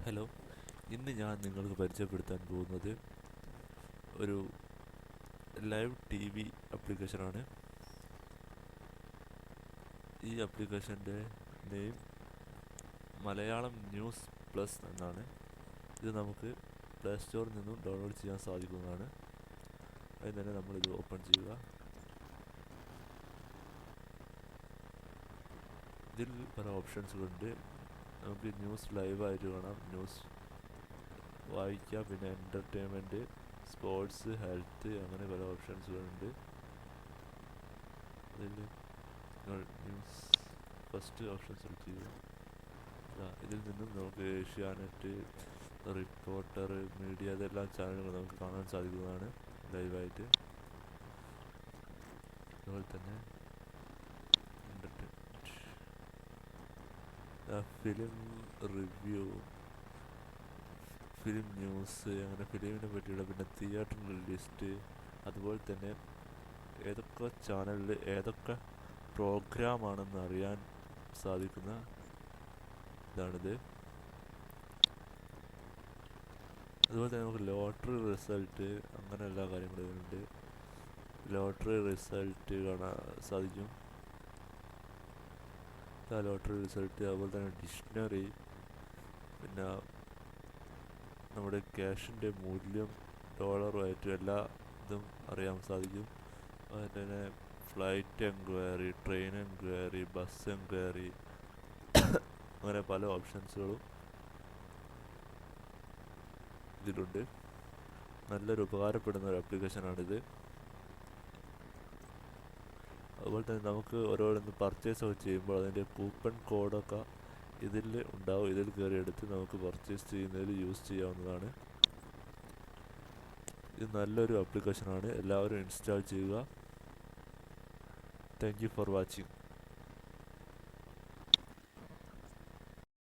Hello, ഇന്ന് ഞാൻ നിങ്ങൾക്ക് പരിചയപ്പെടുത്താൻ പോകുന്നത് ഒരു ലൈവ് ടി വി ആപ്ലിക്കേഷനാണ്. ഈ ആപ്ലിക്കേഷൻ്റെ നെയിം മലയാളം ന്യൂസ് പ്ലസ് എന്നാണ്. ഇത് നമുക്ക് പ്ലേ സ്റ്റോറിൽ നിന്നും ഡൗൺലോഡ് ചെയ്യാൻ സാധിക്കുന്നതാണ്. അതിന് തന്നെ നമ്മളിത് ഓപ്പൺ ചെയ്യുക. ഇതിൽ പല ഓപ്ഷൻസുകളുണ്ട്. നമുക്ക് ന്യൂസ് ലൈവായിട്ട് കാണാം, ന്യൂസ് വായിക്കാം, പിന്നെ എൻ്റർടൈൻമെൻറ്റ്, സ്പോർട്സ്, ഹെൽത്ത്, അങ്ങനെ പല ഓപ്ഷൻസുകളുണ്ട്. അതിൽ നിങ്ങൾ ന്യൂസ് ഫസ്റ്റ് ഓപ്ഷൻ സെലക്ട് ചെയ്യുക. ഇതിൽ നിന്നും നമുക്ക് ഏഷ്യാനെറ്റ്, റിപ്പോർട്ടർ, മീഡിയ, ഇതെല്ലാം ചാനലുകൾ നമുക്ക് കാണാൻ സാധിക്കുന്നതാണ് ലൈവായിട്ട്. അതുപോലെ തന്നെ ഫിലിം റിവ്യൂ, ഫിലിം ന്യൂസ്, അങ്ങനെ ഫിലിമിനെ പറ്റിയുള്ള, പിന്നെ തിയേറ്ററിൻ്റെ ലിസ്റ്റ്, അതുപോലെ തന്നെ ഏതൊക്കെ ചാനലിൽ ഏതൊക്കെ പ്രോഗ്രാമാണെന്ന് അറിയാൻ സാധിക്കുന്ന ഇതാണിത്. അതുപോലെ തന്നെ നമുക്ക് ലോട്ടറി റിസൾട്ട്, അങ്ങനെ എല്ലാ കാര്യങ്ങളും ഇതിനുണ്ട്. ലോട്ടറി റിസൾട്ട് കാണാൻ സാധിക്കും. ലോട്ടറി റിസൾട്ട്, അതുപോലെ തന്നെ ഡിക്ഷണറി, പിന്നെ നമ്മുടെ ക്യാഷിൻ്റെ മൂല്യം, ഡോളറുമായിട്ട് എല്ലാ ഇതും അറിയാൻ സാധിക്കും. അതുപോലെ തന്നെ flight enquiry, train enquiry, bus enquiry, അങ്ങനെ പല ഓപ്ഷൻസുകളും ഇതിലുണ്ട്. നല്ലൊരു ഉപകാരപ്പെടുന്ന ഒരു ആപ്ലിക്കേഷനാണിത്. അതുപോലെ തന്നെ നമുക്ക് ഓരോന്ന് പർച്ചേസ് ഒക്കെ ചെയ്യുമ്പോൾ അതിൻ്റെ കൂപ്പൺ കോഡൊക്കെ ഇതിൽ ഉണ്ടാവും. ഇതിൽ കയറി എടുത്ത് നമുക്ക് പർച്ചേസ് ചെയ്യുന്നതിൽ യൂസ് ചെയ്യാവുന്നതാണ്. ഇത് നല്ലൊരു ആപ്ലിക്കേഷനാണ്, എല്ലാവരും ഇൻസ്റ്റാൾ ചെയ്യുക. Thank you for watching.